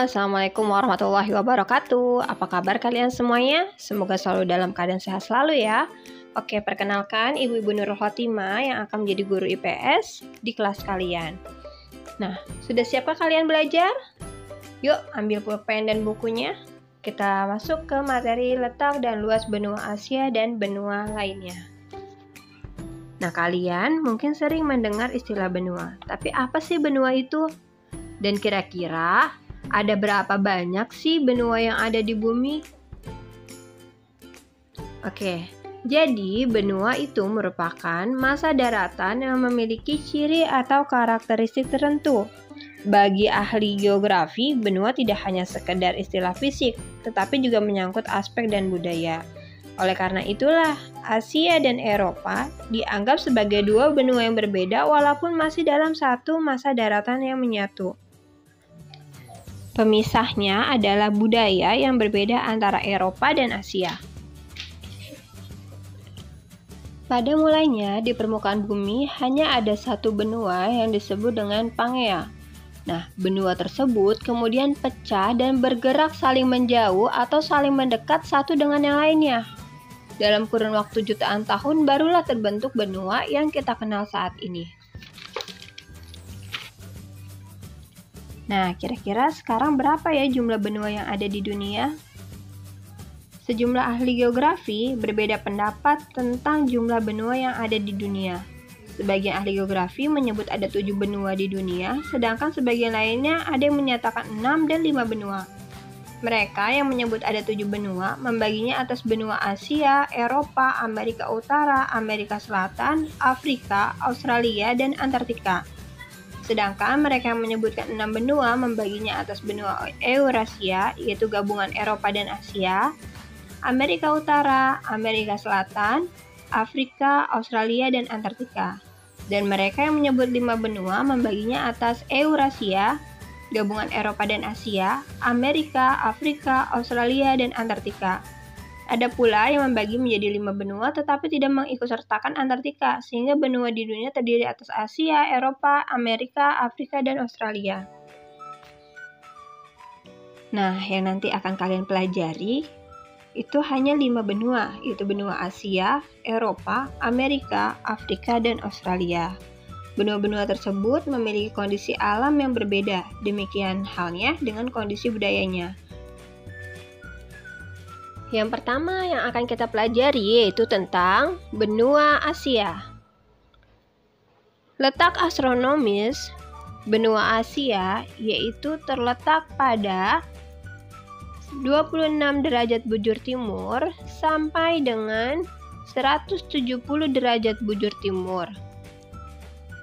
Halo, Assalamualaikum warahmatullahi wabarakatuh. Apa kabar kalian semuanya? Semoga selalu dalam keadaan sehat selalu ya. Oke, perkenalkan Ibu Nurul Khotimah yang akan menjadi guru IPS di kelas kalian. Nah, sudah siapkah kalian belajar? Yuk, ambil pulpen dan bukunya. Kita masuk ke materi letak dan luas benua Asia dan benua lainnya. Nah, kalian mungkin sering mendengar istilah benua. Tapi apa sih benua itu? Dan kira-kira ada berapa banyak sih benua yang ada di bumi? Oke, jadi benua itu merupakan massa daratan yang memiliki ciri atau karakteristik tertentu. Bagi ahli geografi, benua tidak hanya sekedar istilah fisik, tetapi juga menyangkut aspek dan budaya. Oleh karena itulah, Asia dan Eropa dianggap sebagai dua benua yang berbeda walaupun masih dalam satu massa daratan yang menyatu. Pemisahnya adalah budaya yang berbeda antara Eropa dan Asia. Pada mulanya, di permukaan bumi hanya ada satu benua yang disebut dengan Pangea. Nah, benua tersebut kemudian pecah dan bergerak saling menjauh atau saling mendekat satu dengan yang lainnya. Dalam kurun waktu jutaan tahun barulah terbentuk benua yang kita kenal saat ini. Nah, kira-kira sekarang berapa ya jumlah benua yang ada di dunia? Sejumlah ahli geografi berbeda pendapat tentang jumlah benua yang ada di dunia. Sebagian ahli geografi menyebut ada 7 benua di dunia, sedangkan sebagian lainnya ada yang menyatakan 6 dan 5 benua. Mereka yang menyebut ada 7 benua membaginya atas benua Asia, Eropa, Amerika Utara, Amerika Selatan, Afrika, Australia, dan Antartika. Sedangkan mereka yang menyebutkan 6 benua membaginya atas benua Eurasia, yaitu gabungan Eropa dan Asia, Amerika Utara, Amerika Selatan, Afrika, Australia, dan Antartika. Dan mereka yang menyebut 5 benua membaginya atas Eurasia, gabungan Eropa dan Asia, Amerika, Afrika, Australia, dan Antartika. Ada pula yang membagi menjadi 5 benua tetapi tidak mengikutsertakan Antartika, sehingga benua di dunia terdiri atas Asia, Eropa, Amerika, Afrika, dan Australia. Nah, yang nanti akan kalian pelajari itu hanya 5 benua, yaitu benua Asia, Eropa, Amerika, Afrika, dan Australia. Benua-benua tersebut memiliki kondisi alam yang berbeda, demikian halnya dengan kondisi budayanya. Yang pertama yang akan kita pelajari yaitu tentang benua Asia. Letak astronomis benua Asia yaitu terletak pada 26 derajat bujur timur sampai dengan 170 derajat bujur timur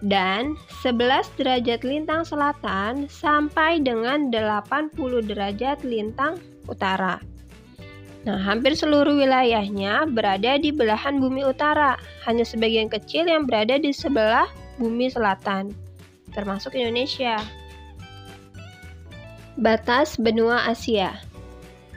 dan 11 derajat lintang selatan sampai dengan 80 derajat lintang utara. Nah, hampir seluruh wilayahnya berada di belahan bumi utara, hanya sebagian kecil yang berada di sebelah bumi selatan, termasuk Indonesia. Batas benua Asia.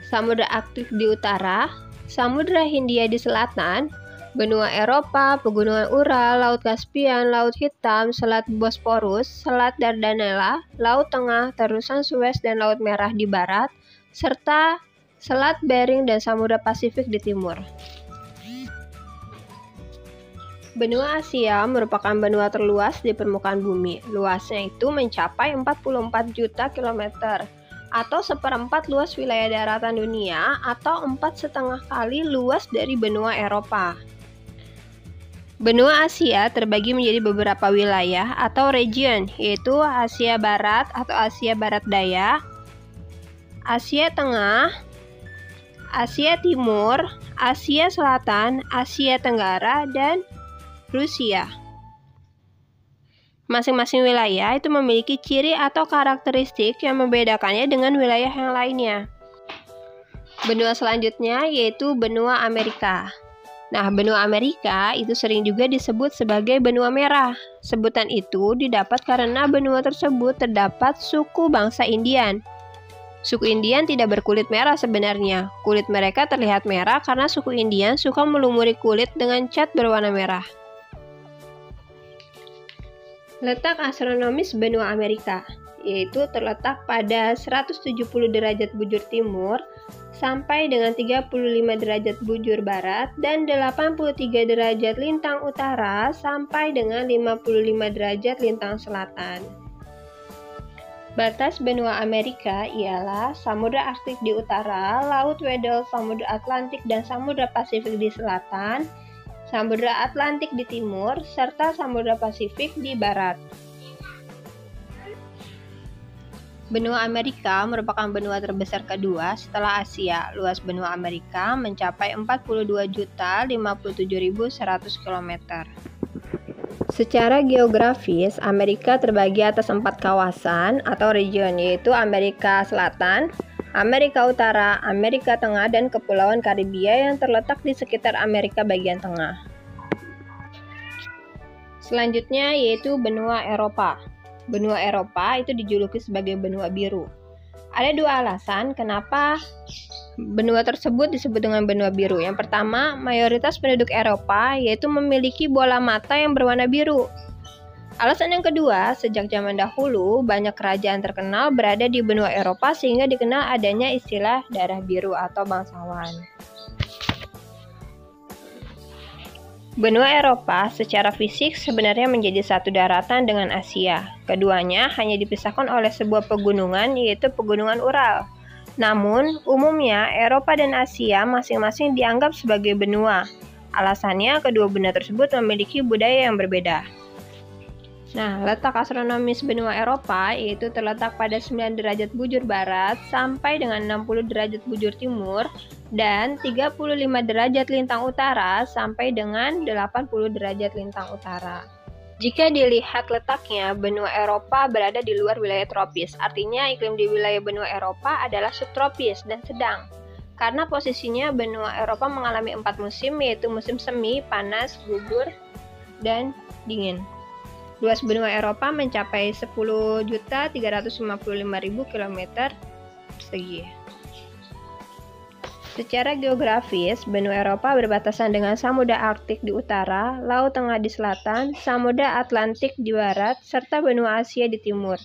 Samudra Arktik di utara, Samudra Hindia di selatan, benua Eropa, pegunungan Ural, Laut Kaspian, Laut Hitam, Selat Bosporus, Selat Dardanella, Laut Tengah, terusan Suez dan Laut Merah di barat, serta Selat Bering dan Samudra Pasifik di timur. Benua Asia merupakan benua terluas di permukaan bumi. Luasnya itu mencapai 44 juta kilometer atau seperempat luas wilayah daratan dunia atau 4,5 kali luas dari benua Eropa. Benua Asia terbagi menjadi beberapa wilayah atau region, yaitu Asia Barat atau Asia Barat Daya, Asia Tengah, Asia Timur, Asia Selatan, Asia Tenggara, dan Rusia. Masing-masing wilayah itu memiliki ciri atau karakteristik yang membedakannya dengan wilayah yang lainnya. Benua selanjutnya yaitu benua Amerika. Nah, benua Amerika itu sering juga disebut sebagai benua merah. Sebutan itu didapat karena benua tersebut terdapat suku bangsa Indian. Suku Indian tidak berkulit merah sebenarnya. Kulit mereka terlihat merah karena suku Indian suka melumuri kulit dengan cat berwarna merah. Letak astronomis benua Amerika. yaitu terletak pada 170 derajat bujur timur sampai dengan 35 derajat bujur barat dan 83 derajat lintang utara sampai dengan 55 derajat lintang selatan. Batas benua Amerika ialah Samudra Arktik di utara, Laut Weddell, Samudra Atlantik dan Samudra Pasifik di selatan, Samudra Atlantik di timur, serta Samudra Pasifik di barat. Benua Amerika merupakan benua terbesar kedua setelah Asia. Luas benua Amerika mencapai 42.057.100 km. Secara geografis, Amerika terbagi atas 4 kawasan atau region, yaitu Amerika Selatan, Amerika Utara, Amerika Tengah, dan Kepulauan Karibia yang terletak di sekitar Amerika bagian tengah. Selanjutnya yaitu benua Eropa. Benua Eropa itu dijuluki sebagai benua biru. Ada 2 alasan kenapa benua tersebut disebut dengan benua biru. Yang pertama, mayoritas penduduk Eropa yaitu memiliki bola mata yang berwarna biru. Alasan yang kedua, sejak zaman dahulu banyak kerajaan terkenal berada di benua Eropa sehingga dikenal adanya istilah darah biru atau bangsawan. Benua Eropa secara fisik sebenarnya menjadi satu daratan dengan Asia. Keduanya hanya dipisahkan oleh sebuah pegunungan, yaitu Pegunungan Ural. Namun, umumnya Eropa dan Asia masing-masing dianggap sebagai benua. Alasannya, kedua benua tersebut memiliki budaya yang berbeda. Nah, letak astronomis benua Eropa yaitu terletak pada 9 derajat bujur barat sampai dengan 60 derajat bujur timur dan 35 derajat lintang utara sampai dengan 80 derajat lintang utara. Jika dilihat letaknya, benua Eropa berada di luar wilayah tropis. Artinya iklim di wilayah benua Eropa adalah subtropis dan sedang. Karena posisinya benua Eropa mengalami 4 musim, yaitu musim semi, panas, gugur, dan dingin. Luas benua Eropa mencapai 10.355.000 km persegi. Secara geografis, benua Eropa berbatasan dengan Samudra Arktik di utara, Laut Tengah di selatan, Samudra Atlantik di barat, serta benua Asia di timur.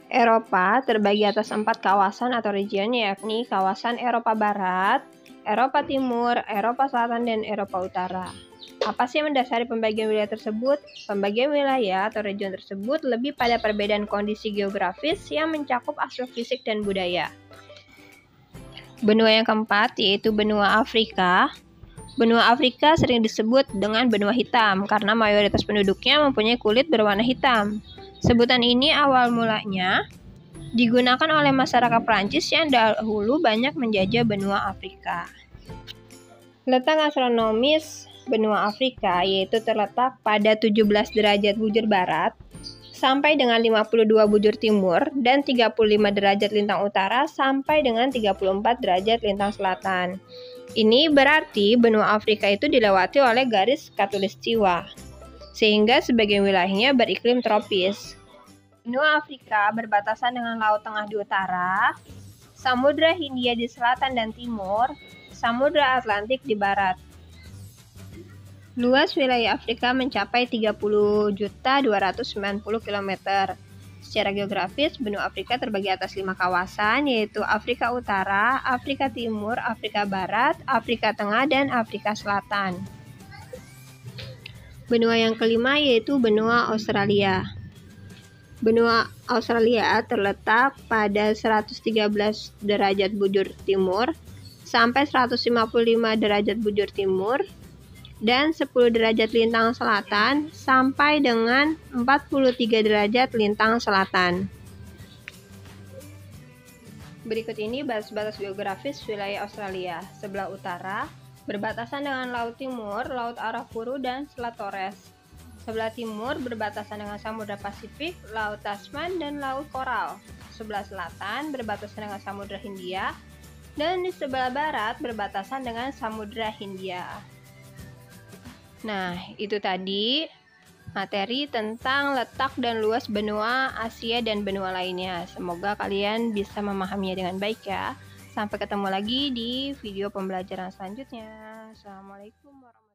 Eropa terbagi atas 4 kawasan atau region, yakni kawasan Eropa Barat, Eropa Timur, Eropa Selatan, dan Eropa Utara. Apa sih yang mendasari pembagian wilayah tersebut? Pembagian wilayah atau region tersebut lebih pada perbedaan kondisi geografis yang mencakup aspek fisik dan budaya. Benua yang keempat yaitu benua Afrika. Benua Afrika sering disebut dengan benua hitam karena mayoritas penduduknya mempunyai kulit berwarna hitam. Sebutan ini awal mulanya digunakan oleh masyarakat Prancis yang dahulu banyak menjajah benua Afrika. Letak astronomis benua Afrika yaitu terletak pada 17 derajat bujur barat sampai dengan 52 bujur timur dan 35 derajat lintang utara sampai dengan 34 derajat lintang selatan. Ini berarti benua Afrika itu dilewati oleh garis khatulistiwa, sehingga sebagian wilayahnya beriklim tropis. Benua Afrika berbatasan dengan Laut Tengah di utara, Samudra Hindia di selatan dan timur, Samudra Atlantik di barat. Luas wilayah Afrika mencapai 30.290 km. Secara geografis, benua Afrika terbagi atas 5 kawasan, yaitu Afrika Utara, Afrika Timur, Afrika Barat, Afrika Tengah, dan Afrika Selatan. Benua yang kelima yaitu benua Australia. Benua Australia terletak pada 113 derajat bujur timur sampai 155 derajat bujur timur dan 10 derajat lintang selatan sampai dengan 43 derajat lintang selatan. Berikut ini batas-batas geografis wilayah Australia. Sebelah utara berbatasan dengan Laut Timur, Laut Arafuru, dan Selat Torres. Sebelah timur berbatasan dengan Samudra Pasifik, Laut Tasman, dan Laut Koral. Sebelah selatan berbatasan dengan Samudra Hindia, dan di sebelah barat berbatasan dengan Samudra Hindia. Nah, itu tadi materi tentang letak dan luas benua Asia dan benua lainnya. Semoga kalian bisa memahaminya dengan baik ya. Sampai ketemu lagi di video pembelajaran selanjutnya. Assalamualaikum warahmatullahi wabarakatuh.